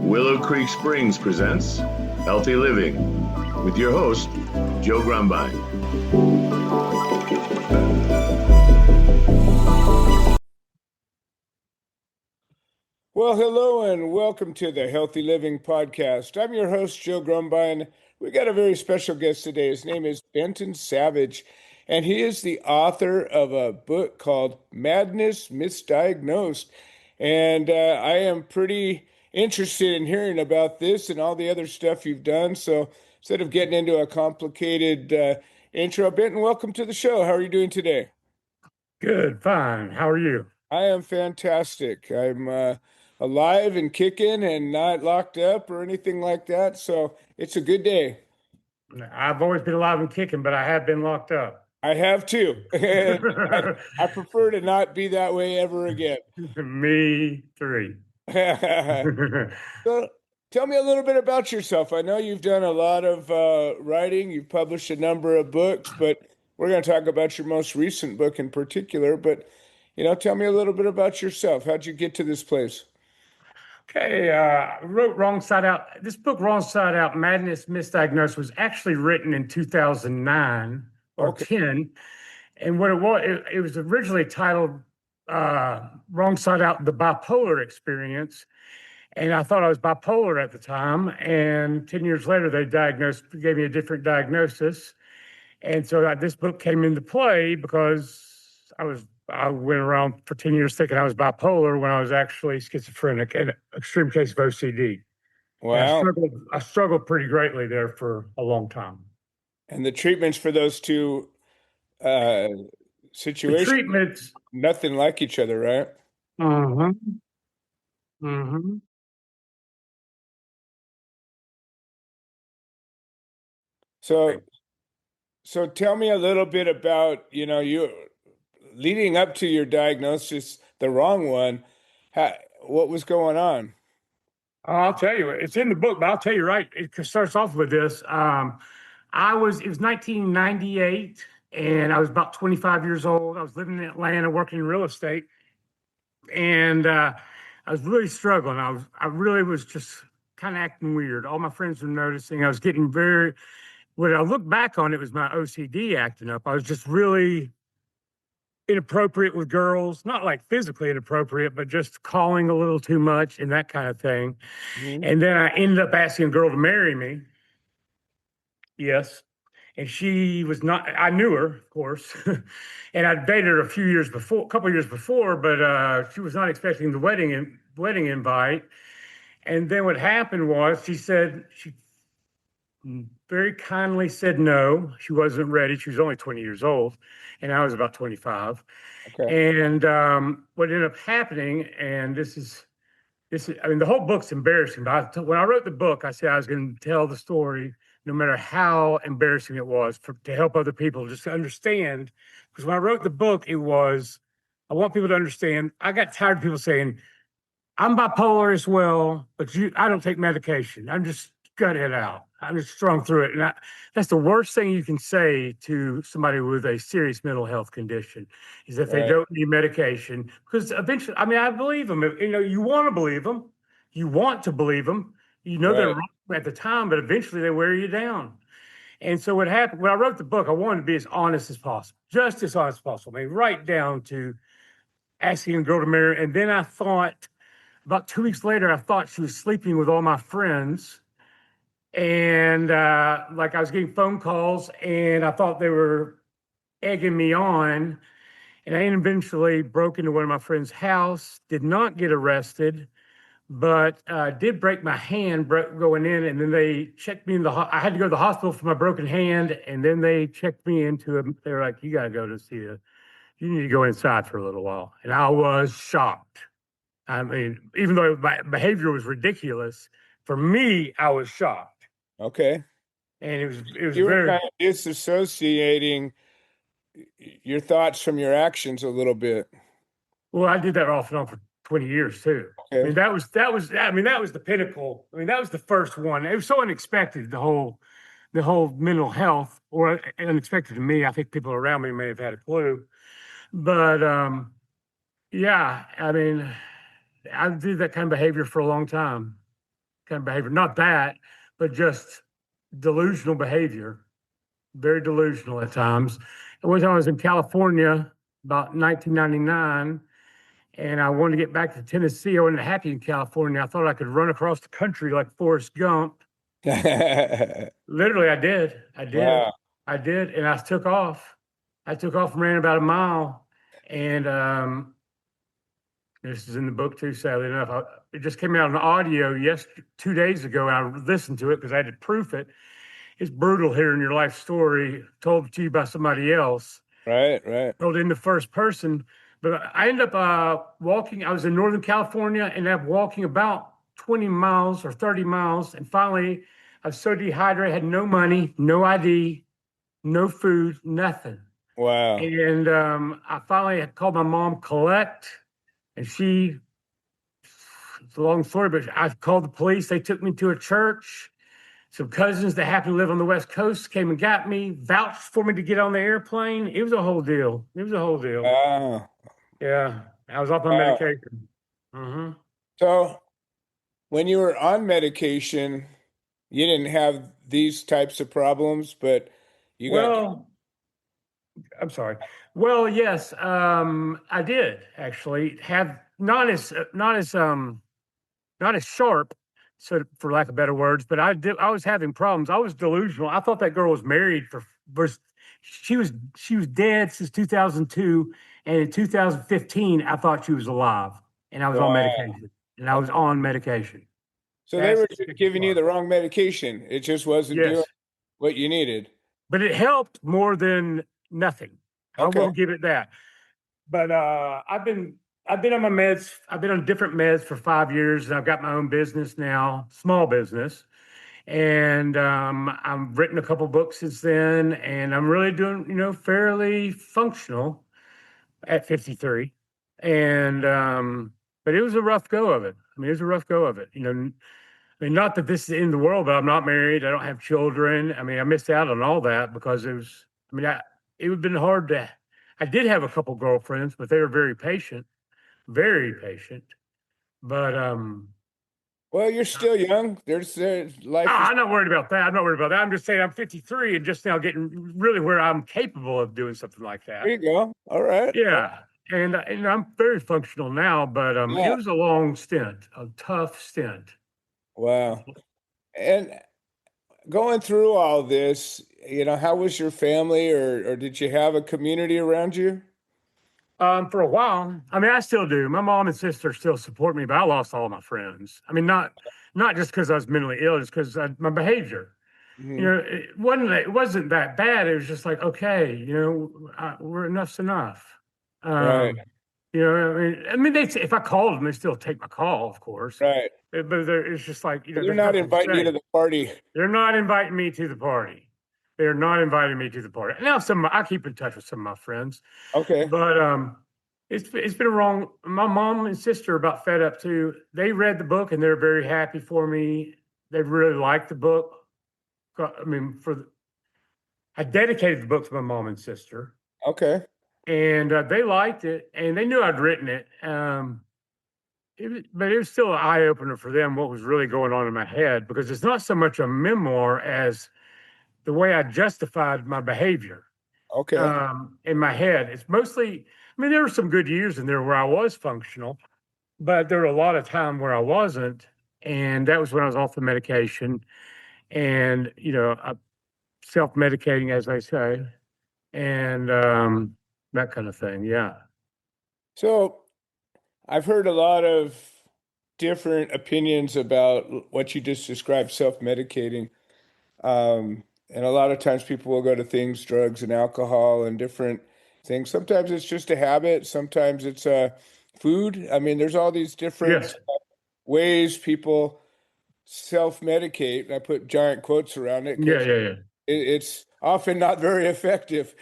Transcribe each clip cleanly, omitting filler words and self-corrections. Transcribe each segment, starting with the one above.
Willow Creek Springs presents Healthy Living with your host, Joe Grumbine. Well, hello and welcome to the Healthy Living Podcast. I'm your host, Joe Grumbine. We got a very special guest today. His name is Benton Savage, and he is the author of a book called Madness Misdiagnosed. And I am pretty interested in hearing about this and all the other stuff you've done. So instead of getting into a complicated intro, Benton, welcome to the show. How are you doing today? Good, fine. How are you? I am fantastic. I'm alive and kicking and not locked up or anything like that. So it's a good day. I've always been alive and kicking, but I have been locked up. I have too. I prefer to not be that way ever again. Me three. So tell me a little bit about yourself. I know you've done a lot of writing. You've published a number of books, but we're going to talk about your most recent book in particular. But, tell me a little bit about yourself. How'd you get to this place? Okay, I wrote Wrong Side Out. This book, Wrong Side Out, Madness Misdiagnosed, was actually written in 2009 or 10. And what it was originally titled Wrong Side Out, The Bipolar Experience. And I thought I was bipolar at the time. And 10 years later, they gave me a different diagnosis. And so this book came into play because I went around for 10 years thinking I was bipolar when I was actually schizophrenic and an extreme case of OCD. Wow. I struggled pretty greatly there for a long time. And the treatments for those two situations, The treatments, nothing like each other, right? mm-hmm. Mm-hmm. So tell me a little bit about, you leading up to your diagnosis, the wrong one. What was going on? I'll tell you, it's in the book, but I'll tell you right. It starts off with this. It was 1998, and I was about 25 years old. I was living in Atlanta, working in real estate, and I was really struggling. I really was just kind of acting weird. All my friends were noticing. I was getting when I look back on it, was my OCD acting up. I was just really inappropriate with girls, not like physically inappropriate, but just calling a little too much and that kind of thing. Mm-hmm. And then I ended up asking a girl to marry me. Yes. And she was not, I knew her, of course, and I dated her a couple of years before, but she was not expecting the wedding invite. And then what happened was she very kindly said no. She wasn't ready. She was only 20 years old, and I was about 25. Okay. And what ended up happening, and this is, I mean, the whole book's embarrassing, but when I wrote the book, I said I was going to tell the story no matter how embarrassing it was to help other people just to understand. Because when I wrote the book, I want people to understand. I got tired of people saying, I'm bipolar as well, but I don't take medication. I'm just gut it out. I'm just strung through it. And that's the worst thing you can say to somebody with a serious mental health condition is if they don't need medication. Because eventually, I mean, I believe them. You want to believe them. You want to believe them. They're wrong at the time, but eventually they wear you down. And so what happened, when I wrote the book, I wanted to be as honest as possible, just as honest as possible. I mean, right down to asking a girl to marry. And then I thought, about 2 weeks later, I thought she was sleeping with all my friends. And I was getting phone calls, and I thought they were egging me on. And I eventually broke into one of my friend's house, did not get arrested, but did break my hand going in. And then they checked me in I had to go to the hospital for my broken hand. And then they checked me into they were like, you got to go to you need to go inside for a little while. And I was shocked. I mean, even though my behavior was ridiculous, for me, I was shocked. Okay. And it was you were kind of disassociating your thoughts from your actions a little bit. Well, I did that off and on for 20 years too. Okay. I mean, that was the pinnacle. I mean, that was the first one. It was so unexpected, the whole mental health, or unexpected to me. I think people around me may have had a clue. But yeah, I mean, I did that kind of behavior for a long time. kind of behavior. Not that, but just delusional behavior, very delusional at times. And one time I was in California about 1999, and I wanted to get back to Tennessee. I wasn't happy in California. I thought I could run across the country like Forrest Gump. Literally, I did. Wow. I did, and I took off. I took off and ran about a mile, and this is in the book too, sadly enough. It just came out on audio 2 days ago, and I listened to it because I had to proof it. It's brutal hearing your life story told to you by somebody else. Right. Told in the first person. But I ended up walking. I was in Northern California, and I'm walking about 20 miles or 30 miles. And finally, I was so dehydrated, had no money, no ID, no food, nothing. Wow. And I finally had called my mom, Colette, and it's a long story, but I called the police. They took me to a church. Some cousins that happened to live on the West Coast came and got me, vouched for me to get on the airplane. It was a whole deal. Wow. Yeah, I was off my medication. Mm-hmm. So when you were on medication, you didn't have these types of problems, but you got... I'm sorry. Well, yes, I did actually have not as sharp, so for lack of better words, but I was having problems. I was delusional. I thought that girl was married she was dead since 2002, and in 2015 I thought she was alive, and I was on medication. So they were just giving you the wrong medication. It just wasn't doing what you needed. But it helped more than nothing. Okay. I will give it that. But I've been on my meds. I've been on different meds for 5 years, and I've got my own business now, small business. And I've written a couple books since then, and I'm really doing, fairly functional at 53. And but it was a rough go of it. Not that this is the end of the world, but I'm not married. I don't have children. I missed out on all that because it would have been hard to. I did have a couple girlfriends, but they were very patient. But well, you're still young. There's life. I'm not worried about that. I'm just saying I'm 53 and just now getting really where I'm capable of doing something like that. There you go. All right. Yeah. And I'm very functional now, but it was a long stint, a tough stint. Wow. And going through all this, how was your family, or did you have a community around you? For a while. I still do. My mom and sister still support me, but I lost all my friends. Not just because I was mentally ill, just because my behavior. Mm-hmm. It wasn't that bad. It was just like, okay, enough's enough. Right. If I called them, they still take my call, of course. Right. But it's just like, they're not inviting you to the party. They're not inviting me to the party. They're not inviting me to the party. Now, I keep in touch with some of my friends. Okay. But it's been wrong. My mom and sister are about fed up too. They read the book and they're very happy for me. They really liked the book. I dedicated the book to my mom and sister. Okay. And they liked it, and they knew I'd written it. But it was still an eye opener for them what was really going on in my head, because it's not so much a memoir as the way I justified my behavior. Okay. In my head, it's mostly. There were some good years in there where I was functional, but there were a lot of time where I wasn't, and that was when I was off the medication, and self-medicating, as they say, and that kind of thing. Yeah. So I've heard a lot of different opinions about what you just described, self-medicating. And a lot of times people will go to things, drugs and alcohol and different things. Sometimes it's just a habit. Sometimes it's food. There's all these different ways people self-medicate. I put giant quotes around it. Yeah. It's often not very effective.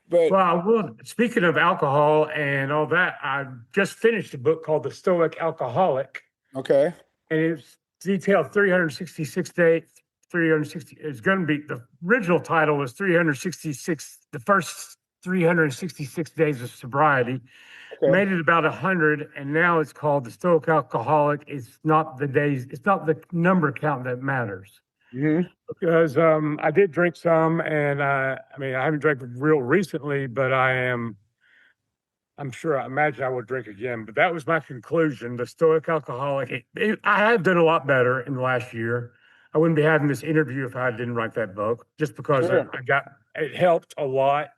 Well, speaking of alcohol and all that, I just finished a book called The Stoic Alcoholic. Okay. And it's detailed 366 days. 360. It's going to be, the original title was 366. The first 366 days of sobriety. made it about 100, and now it's called the Stoic Alcoholic. It's not the number count that matters. Mm-hmm. Because I did drink some, and I haven't drank real recently, but I imagine I will drink again. But that was my conclusion. The Stoic Alcoholic. I have done a lot better in the last year. I wouldn't be having this interview if I didn't write that book, just because it helped a lot.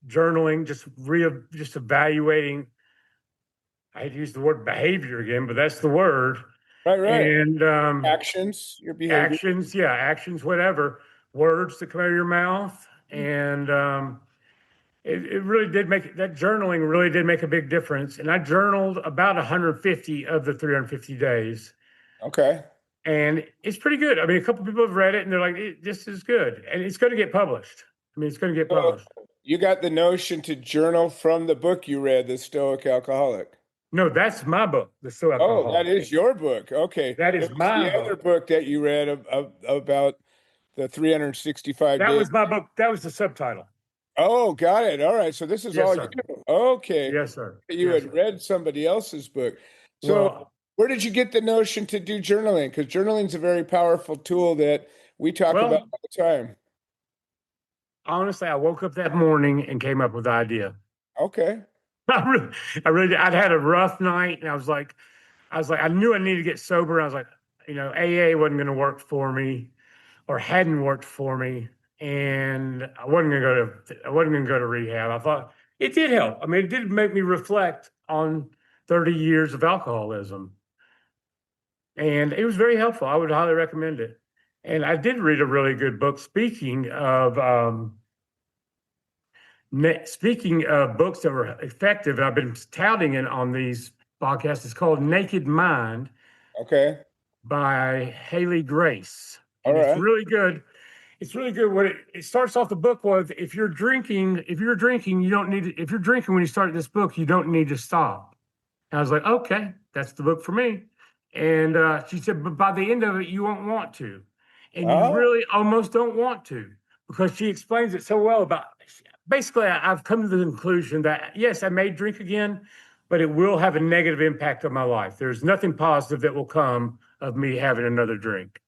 Journaling, just evaluating. I hate to use the word behavior again, but that's the word. Right. And actions, your behavior. Actions, whatever. Words that come out of your mouth. And it really did journaling really did make a big difference. And I journaled about 150 of the 350 days. Okay. And it's pretty good. I mean, a couple of people have read it and they're like, this is good. And it's going to get published. It's going to get published. You got the notion to journal from the book you read, The Stoic Alcoholic. No, that's my book, The Stoic Alcoholic. Oh, that is your book. Okay. That is my book. Other book that you read about the 365 days. That was my book. That was the subtitle. Oh, got it. All right. So this is all you. Okay. Yes, sir. You had read somebody else's book. So where did you get the notion to do journaling? Because journaling is a very powerful tool that we talk about all the time. Honestly, I woke up that morning and came up with the idea. Okay. I'd had a rough night, and I was like, I knew I needed to get sober. I was like, AA wasn't going to work for me, or hadn't worked for me, and I wasn't going to go to rehab. I thought it did help. I mean, it did make me reflect on 30 years of alcoholism, and it was very helpful. I would highly recommend it. And I did read a really good book. Speaking of books that were effective, and I've been touting it on these podcasts. It's called Naked Mind. Okay. By Haley Grace. And It's really good. It's really good. What it starts off the book with: if you're drinking, you don't need to, if you're drinking when you start this book, you don't need to stop. And I was like, okay, that's the book for me. And she said, but by the end of it, you won't want to. And you really almost don't want to, because she explains it so well basically, I've come to the conclusion that, yes, I may drink again, but it will have a negative impact on my life. There's nothing positive that will come of me having another drink.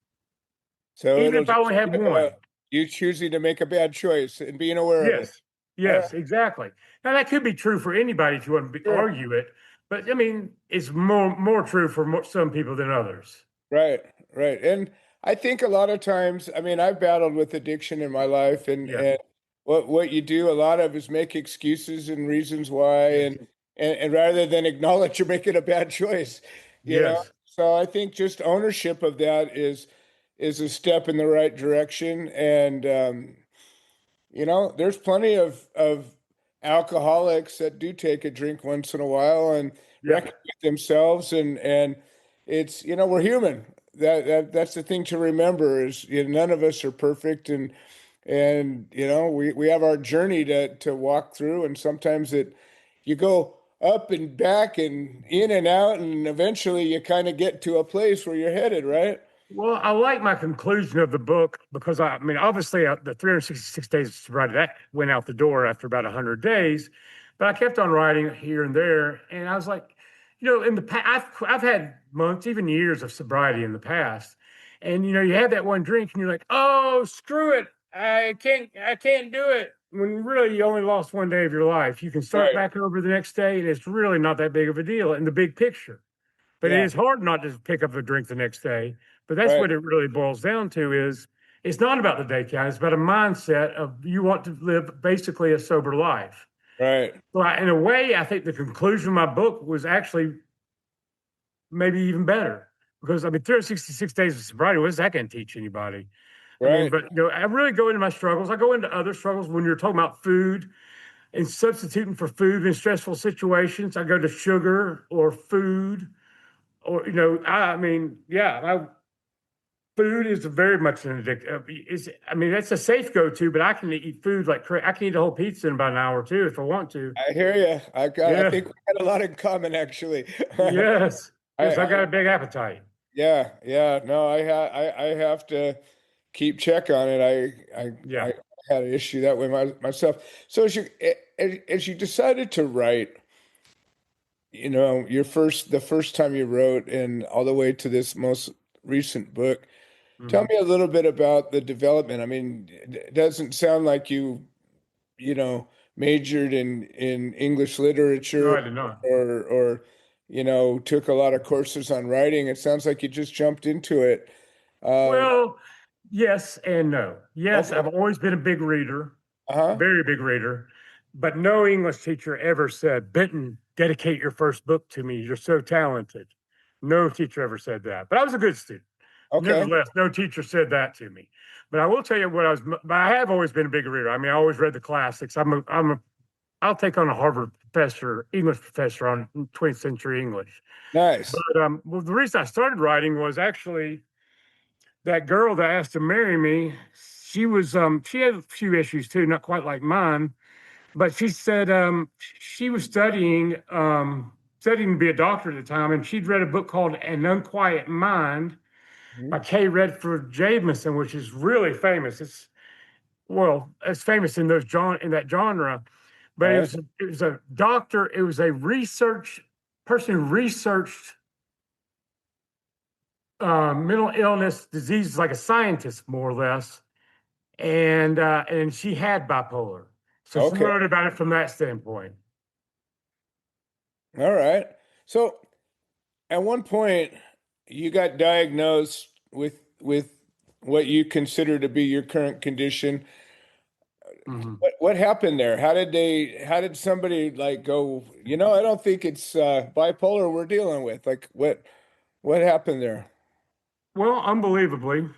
So even if I only have one. You choosing to make a bad choice and being aware of it. Yes, exactly. Now, that could be true for anybody if you want to argue it, but it's more true for some people than others. Right. And I think a lot of times, I've battled with addiction in my life, and what you do a lot of is make excuses and reasons why, and rather than acknowledge you're making a bad choice, you know. So I think just ownership of that is a step in the right direction. And there's plenty of alcoholics that do take a drink once in a while and recognize themselves, and it's we're human. That's the thing to remember is none of us are perfect, and we have our journey to walk through, and sometimes you go up and back and in and out, and eventually you kind of get to a place where you're headed, right? Well, I like my conclusion of the book because obviously the 366 days of sobriety, that went out the door after about 100 days, but I kept on writing here and there, and I was like, in the past, I've had months, even years of sobriety in the past. And, you have that one drink and you're like, oh, screw it. I can't do it. When really you only lost one day of your life. You can start back over the next day, and it's really not that big of a deal in the big picture. But it is hard not to pick up a drink the next day. But that's what it really boils down to is it's not about the day count. It's about a mindset of you want to live basically a sober life. Right. So in a way, I think the conclusion of my book was actually maybe even better because 366 days of sobriety, what is that going to teach anybody? Right. But I really go into my struggles. I go into other struggles when you're talking about food and substituting for food in stressful situations. I go to sugar or food, or food is very much an addiction. That's a safe go-to, but I can eat food like crazy. I can eat a whole pizza in about an hour or two if I want to. I hear you. I think we got a lot in common, actually. Yes, I got a big appetite. Yeah. No, I have to keep check on it. I had an issue that way myself. So as you decided to write, the first time you wrote and all the way to this most recent book. Tell Mhm. me a little bit about the development. I mean, it doesn't sound like you know, majored in English No, literature I did not. or took a lot of courses on writing. It sounds like you just jumped into it. Um, Well, yes and no. Yes, okay. I've always been a big reader, Uh-huh. very big reader, but no English teacher ever said, Benton, dedicate your first book to me. You're so talented. No teacher ever said that, but I was a good student. Okay. Nevertheless, no teacher said that to me. But I will tell you but I have always been a big reader. I mean, I always read the classics. I'll take on a Harvard professor, English professor on 20th century English. Nice. But well, the reason I started writing was actually that girl that asked to marry me. She had a few issues too, not quite like mine, but she said she was studying to be a doctor at the time, and she'd read a book called An Unquiet Mind by Mhm. Kay Redford Jamison, which is really famous. It's famous in in that genre, but All right. it was a doctor. It was a research person who researched mental illness, diseases, like a scientist, more or less. And she had bipolar, so she Okay. wrote about it from that standpoint. All right. So at one point you got diagnosed with what you consider to be your current condition. Mhm. What happened there? How did somebody like go, I don't think it's bipolar we're dealing with. Like what happened there? Well, unbelievably,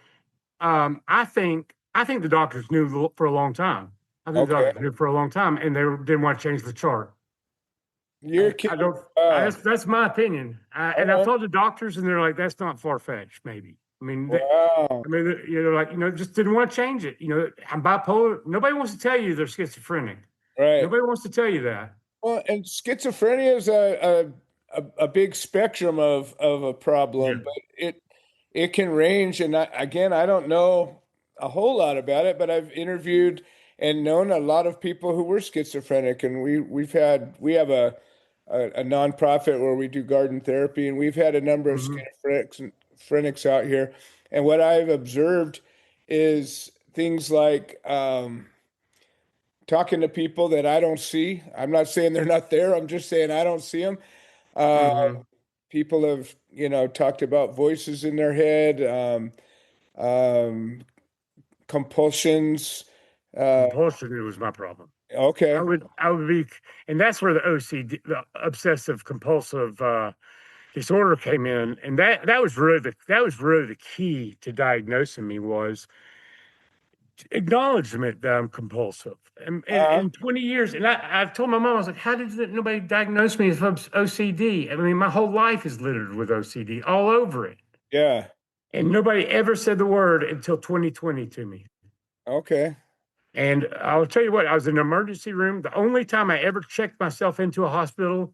I think the doctors knew for a long time. I think the Okay. doctors knew for a long time, and they didn't want to change the chart. You're I kidding. don't. That's my opinion. And I've All talked to doctors, and they're like, "That's not far fetched." Maybe. right. Wow. Like just didn't want to change it. I'm bipolar. Nobody wants to tell you they're schizophrenic. Right. Nobody wants to tell you that. Well, and schizophrenia is a big spectrum of a problem, Yeah. but it can range. And again, I don't know a whole lot about it, but I've interviewed and known a lot of people who were schizophrenic, and we have a nonprofit where we do garden therapy, and we've had a number of Hmm. schizophrenics out here, and what I've observed is things like talking to people that I don't see. I'm not saying they're not there. I'm just saying I don't see them. Uh, Hmm. People have, talked about voices in their head, um, compulsions. Uh, Compulsion was my problem. okay. I would be, and that's where the OCD, the obsessive compulsive disorder came in, and that was really the key to diagnosing me was acknowledgement that I'm compulsive. And Uh, in 20 years, and I've told my mom, I was like, how did nobody diagnose me as OCD? I mean, my whole life is littered with OCD all over it. yeah. And nobody ever said the word until 2020 to me. Okay. And I'll tell you what, I was in an emergency room. The only time I ever checked myself into a hospital,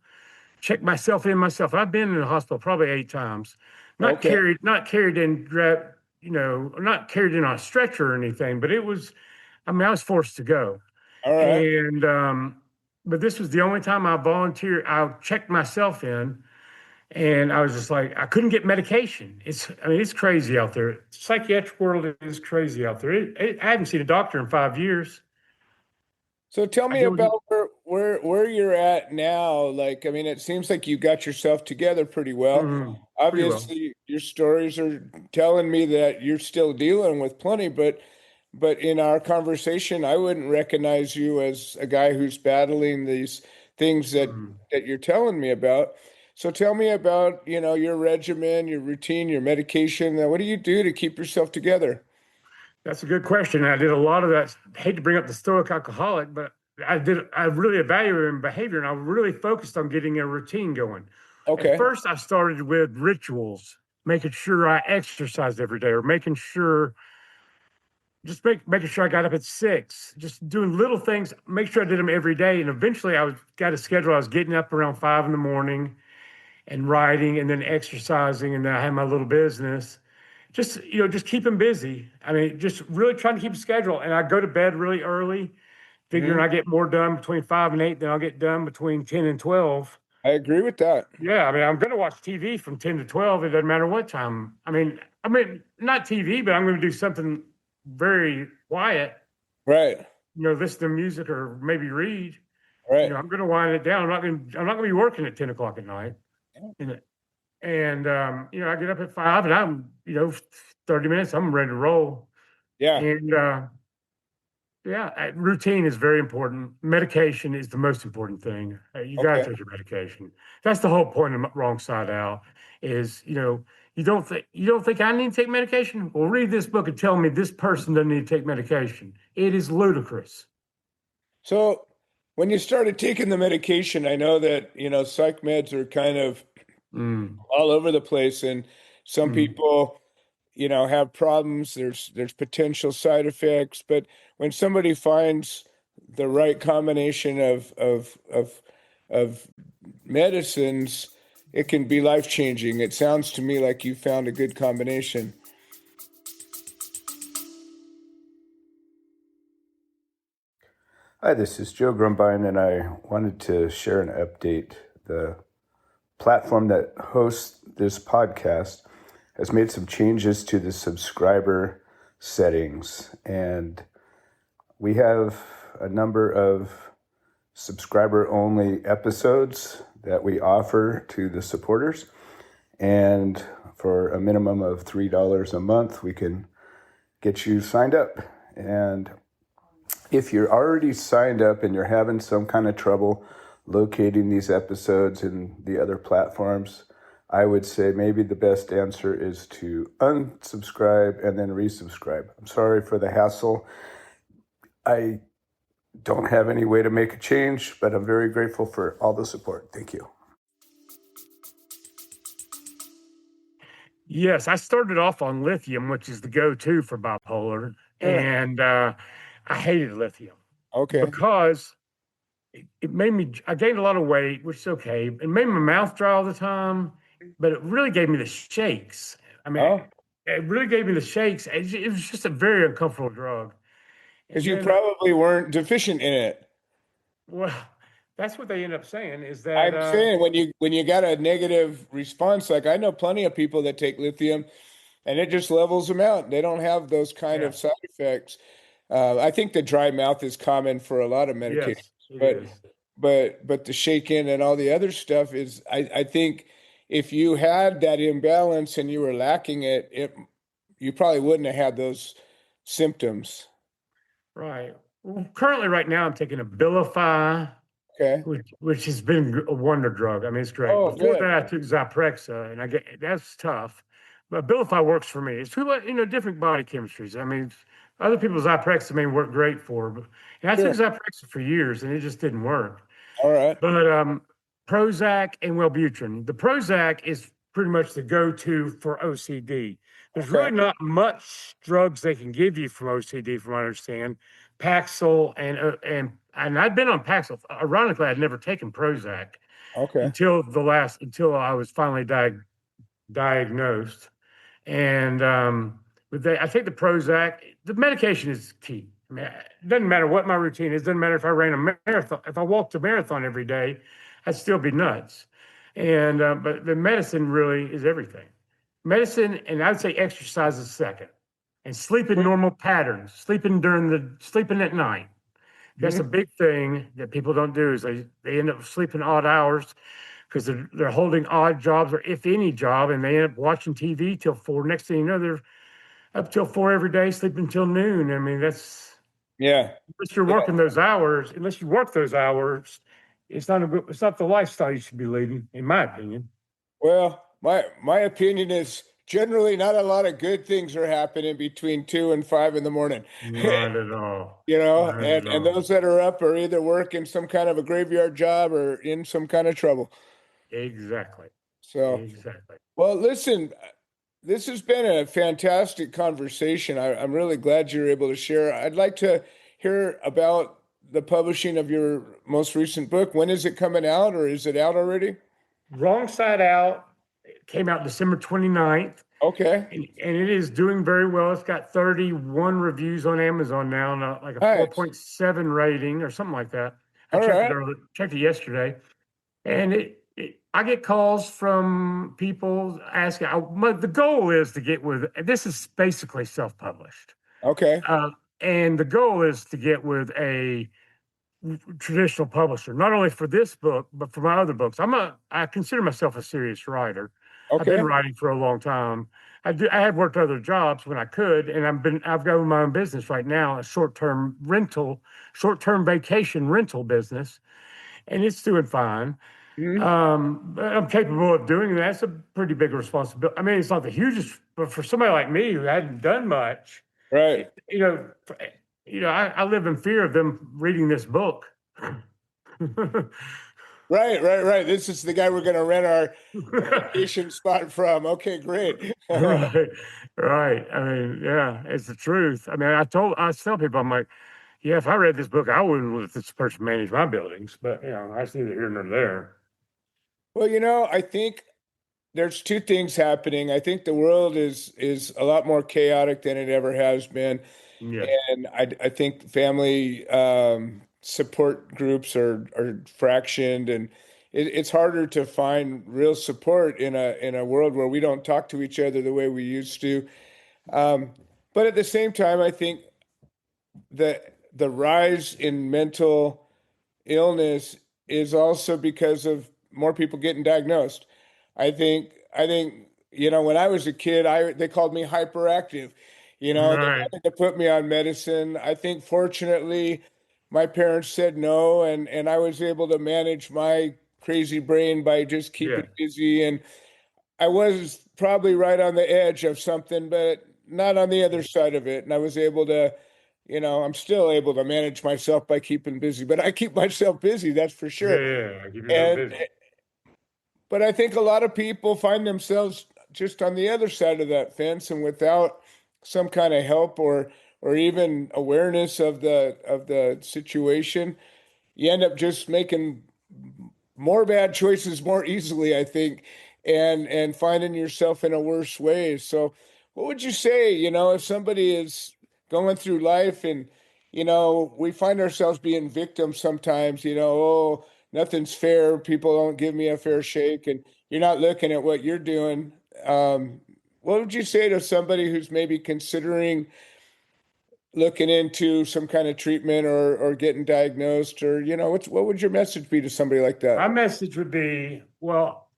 checked myself in myself. I've been in the hospital probably 8 times, Okay. not carried in, not carried in on a stretcher or anything, but I mean, I was forced to go. All right. And, but this was the only time I checked myself in, and I was just like, I couldn't get medication. I mean, it's crazy out there. Psychiatric world is crazy out there. I haven't seen a doctor in 5 years. So tell I me deal with, about where you're at now. Like, I mean, it seems like you got yourself together pretty well. pretty well. Obviously, your stories are telling me that you're still dealing with plenty, but in our conversation, I wouldn't recognize you as a guy who's battling these things Mhm. that you're telling me about. So tell me about, your regimen, your routine, your medication. What do you do to keep yourself together? That's a good question. I did a lot of that. I hate to bring up the stoic alcoholic, but I really evaluated my behavior, and I really focused on getting a routine going. At Okay. first, I started with rituals, making sure I exercised every day, or making sure I got up at 6, just doing little things, make sure I did them every day. And eventually got a schedule. I was getting up around 5 in the morning and writing and then exercising. And then I had my little business. Just keep them busy. I mean, just really trying to keep a schedule. And I go to bed really early, figuring Mhm. I get more done between 5 and 8 than I'll get done between 10 and 12. I agree with that. Yeah, I mean, I'm going to watch TV from 10 to 12. It doesn't matter what time. I mean, not TV, but I'm going to do something very quiet. Right. Listen to music or maybe read. Right. I'm going to wind it down. I'm not going to be working at 10 o'clock at night. And I get up at 5 and I'm, 30 minutes, I'm ready to roll. Yeah. And routine is very important. Medication is the most important thing. You got to take your medication. That's the whole point of Wrong Side Out is, you don't think I need to take medication? Well, read this book and tell me this person doesn't need to take medication. It is ludicrous. So when you started taking the medication, I know that, psych meds are kind of all over the place, and some people, have problems. There's potential side effects, but when somebody finds the right combination of medicines, it can be life-changing. It sounds to me like you found a good combination. Hi, this is Joe Grumbine, and I wanted to share an update. The platform that hosts this podcast has made some changes to the subscriber settings, and we have a number of subscriber-only episodes that we offer to the supporters, and for a minimum of $3 a month, we can get you signed up. And if you're already signed up and you're having some kind of trouble locating these episodes in the other platforms, I would say maybe the best answer is to unsubscribe and then resubscribe. I'm sorry for the hassle. I don't have any way to make a change, but I'm very grateful for all the support. Thank you. Yes, I started off on lithium, which is the go-to for bipolar, and I hated lithium. Okay. Because it made me, I gained a lot of weight, which is okay. It made my mouth dry all the time, but it really gave me the shakes. I mean, it really gave me the shakes. It was just a very uncomfortable drug. Because you probably weren't deficient in it. Well, that's what they end up saying is that I'm saying when you got a negative response, like I know plenty of people that take lithium and it just levels them out. They don't have those kind of side effects. I think the dry mouth is common for a lot of medications, but the shaking and all the other stuff is, I think if you had that imbalance and you were lacking it, you probably wouldn't have had those symptoms. Right. Well, currently right now I'm taking Abilify, which has been a wonder drug. I mean, it's great. Before that, I took Zyprexa, and that's tough. But Abilify works for me. It's different body chemistries. I mean, other people's Zyprexa may work great for, and I took Zyprexa for years, and it just didn't work. All right. But Prozac and Wellbutrin. The Prozac is pretty much the go-to for OCD. There's really not much drugs they can give you from OCD, from what I understand. Paxil and I'd been on Paxil. Ironically, I'd never taken Prozac until I was finally diagnosed. And I take the Prozac. The medication is key. I mean, it doesn't matter what my routine is. It doesn't matter if I ran a marathon. If I walked a marathon every day, I'd still be nuts. And but the medicine really is everything. Medicine, and I'd say exercise is second. And sleep in normal patterns. Sleeping at night. That's a big thing that people don't do. Is they end up sleeping odd hours because they're holding odd jobs, or if any job, and they end up watching TV till 4. Next thing you know, they're up till 4 every day, sleeping till noon. I mean, unless you're working those hours, it's not the lifestyle you should be leading, in my opinion. Well, my opinion is generally not a lot of good things are happening between 2 and 5 in the morning. Not at all. And those that are up are either working some kind of a graveyard job or in some kind of trouble. Exactly. Well, listen, this has been a fantastic conversation. I'm really glad you're able to share. I'd like to hear about the publishing of your most recent book. When is it coming out, or is it out already? Wrong Side Out came out December 29th. Okay. And it is doing very well. It's got 31 reviews on Amazon now, and like a 4.7 rating or something like that. I checked it yesterday. And I get calls from people asking. The goal is to get with. This is basically self-published. Okay. And the goal is to get with a traditional publisher, not only for this book, but for my other books. I consider myself a serious writer. I've been Okay. writing for a long time. I have worked other jobs when I could, and I've got my own business right now, a short-term vacation rental business, and it's doing fine. But I'm capable of doing that. It's a pretty big responsibility. I mean, it's not the hugest, but for somebody like me who hadn't done much, Right. I live in fear of them reading this book. Right. This is the guy we're going to rent our vacation spot from. Okay, great. Right. I mean, yeah, it's the truth. I mean, I tell people, I'm like, yeah, if I read this book, I wouldn't let this person manage my buildings, but that's neither here nor there. Well, I think there's two things happening. I think the world is a lot more chaotic than it ever has been. Yeah. And I think family support groups are fractioned, and it's harder to find real support in a world where we don't talk to each other the way we used to. Um, but at the same time, I think the rise in mental illness is also because of more people getting diagnosed. I think when I was a kid, they called me hyperactive. They Right. wanted to put me on medicine. I think fortunately my parents said no, and I was able to manage my crazy brain by just Yeah. keeping busy. And I was probably right on the edge of something, but not on the other side of it. And I was able to, I'm still able to manage myself by keeping busy, but I keep myself busy, that's for Yeah. sure. Yeah. I keep yourself And busy. but I think a lot of people find themselves just on the other side of that fence, and without some kind of help or even awareness of the situation, you end up just making more bad choices more easily, I think, and finding yourself in a worse way. So, what would you say, if somebody is going through life and, we find ourselves being victims sometimes, oh, nothing's fair, people don't give me a fair shake, and you're not looking at what you're doing. What would you say to somebody who's maybe considering looking into some kind of treatment or getting diagnosed, or what would your message be to somebody like My that? message would be, well,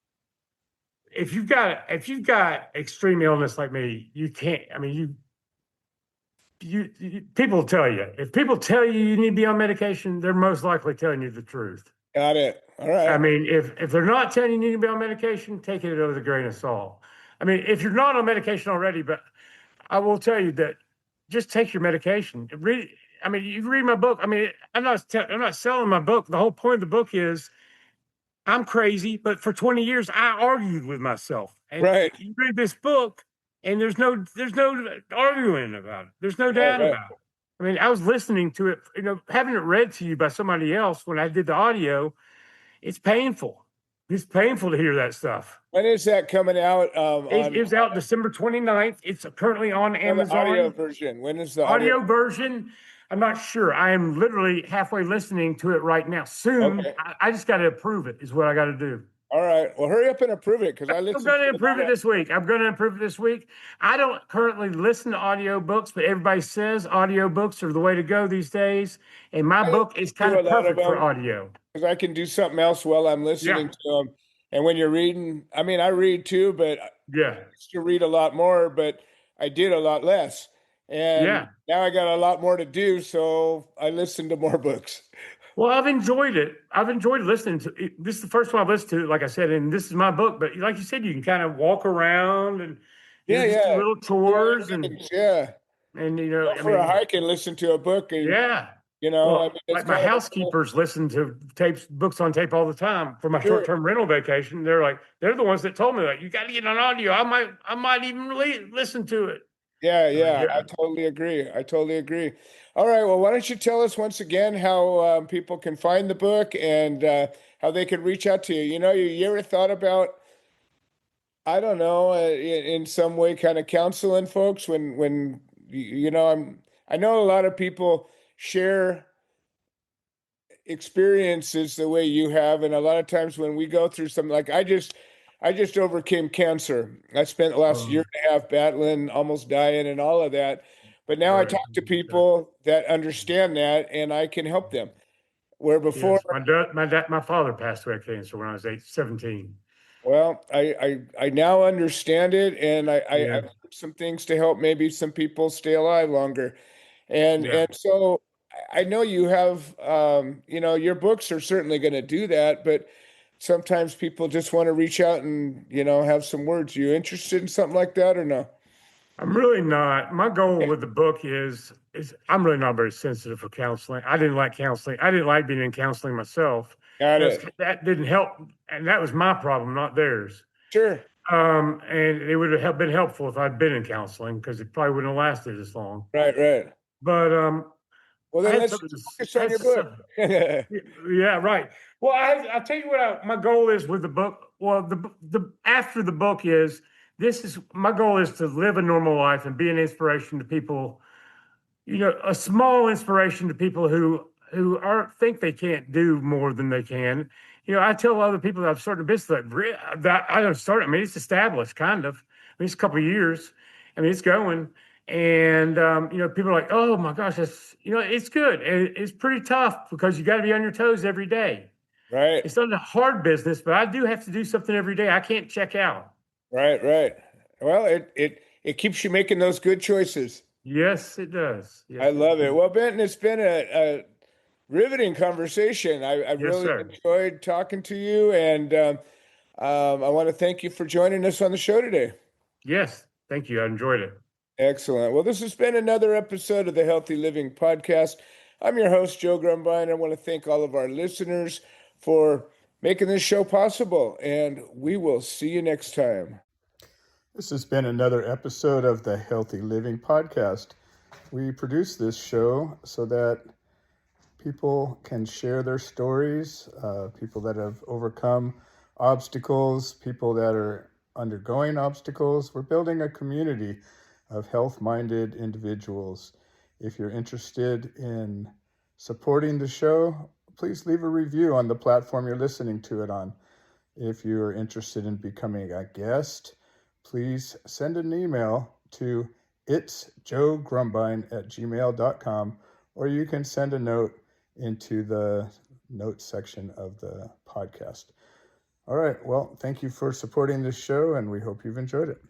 if you've got extreme illness like me, you can't. I mean, people tell you. If people tell you you need to be on medication, they're most likely telling you the truth. Got it. All I right. mean, if they're not telling you need to be on medication, take it with a grain of salt. I mean, if you're not on medication already, but I will tell you that just take your medication. Read. I mean, you read my book. I mean, I'm not selling my book. The whole point of the book is I'm crazy, but for 20 years I argued with myself. And Right. you read this book, and there's no arguing about it. There's no doubt Right. about it. I mean, I was listening to it, having it read to you by somebody else when I did the audio. It's painful. It's painful to hear that stuff. When is that coming out It was out December 29th. It's currently on on the audio Amazon. version? When is the Audio version, I'm not sure. I am literally halfway listening to it right now. Soon, Okay. I just got to approve it, is what I got to do. All right. Well, hurry up and approve it because I I'm listened going to to improve it this week. I don't currently listen to audiobooks, but everybody says audiobooks are the way to go these days. And my I book is kind do a of lot of perfect for them audio. because I can do something else while I'm Yeah. listening to them. And when you're reading, I mean, I read too, but I Yeah. used to read a lot more, but I did a lot less. And Yeah. now I got a lot more to do, so I listen to more books. Well, I've enjoyed it. I've enjoyed listening to it. This is the first one I've listened to, like I said, and this is my book. But like you said, you can kind of walk around and Yeah, just do yeah. little Do other chores things. Yeah. and Go I for a mean, hike and listen to a book, and yeah. I Well, mean, it's like my kind of a cool. housekeepers listen to books on tape all the time for my Sure. short-term rental vacation. They're the ones that told me like, you got to get on audio. I might even listen to it. Yeah, I mean, yeah, I yeah. totally agree. I totally agree. All right, well, why don't you tell us once again how people can find the book and how they can reach out to you? You ever thought about, I don't know, in some way, kind of counseling folks when I know a lot of people share experiences the way you have, and a lot of times when we go through something like I just overcame cancer. I spent the last year and a half battling, almost dying, and all of that. But now I Right. talk to people that understand that, and I can help them. Where before, Yes, my father passed away of cancer when I was 17. well, I now understand it, and I Yeah, learned some things to help maybe some people stay alive longer. yeah. And so I know you have, your books are certainly going to do that, but sometimes people just want to reach out and, have some words. You interested in something like that or no? I'm really not. My goal with the book is I'm really not very sensitive for counseling. I didn't like counseling. I didn't like being in counseling myself. Got it. That didn't help, and that was my problem, not theirs. Sure. And it would have been helpful if I'd been in counseling because it probably wouldn't have lasted as long. Right, right. But Well, I then had let's something. focus on your book. Yeah, right. Well, I'll tell you what my goal is with the book. Well, the after the book is my goal is to live a normal life and be an inspiration to people. A small inspiration to people who aren't think they can't do more than they can. I tell other people that I've started a business that I don't start. I mean, it's established, kind of. I mean, it's a couple of years. I mean, it's going. And people are like, "Oh my gosh, it's good." And it's pretty tough because you got to be on your toes every day. Right, It's not a hard business, but I do have to do something every day. I can't check out. right, right. Well, it keeps you making those good choices. Yes, it does. I Yes, it love it. does. Well, Benton, it's been a riveting conversation. I've Yes, really sir. enjoyed talking to you, and I want to thank you for joining us on the show today. Yes, thank you. I enjoyed it. Excellent. Well, this has been another episode of the Healthy Living Podcast. I'm your host, Joe Grumbine. I want to thank all of our listeners for making this show possible, and we will see you next time. This has been another episode of the Healthy Living Podcast. We produce this show so that people can share their stories, people that have overcome obstacles, people that are undergoing obstacles. We're building a community of health-minded individuals. If you're interested in supporting the show, please leave a review on the platform you're listening to it on. If you're interested in becoming a guest, please send an email to itsjoegrumbine@gmail.com, or you can send a note into the notes section of the podcast. All right. Well, thank you for supporting this show, and we hope you've enjoyed it.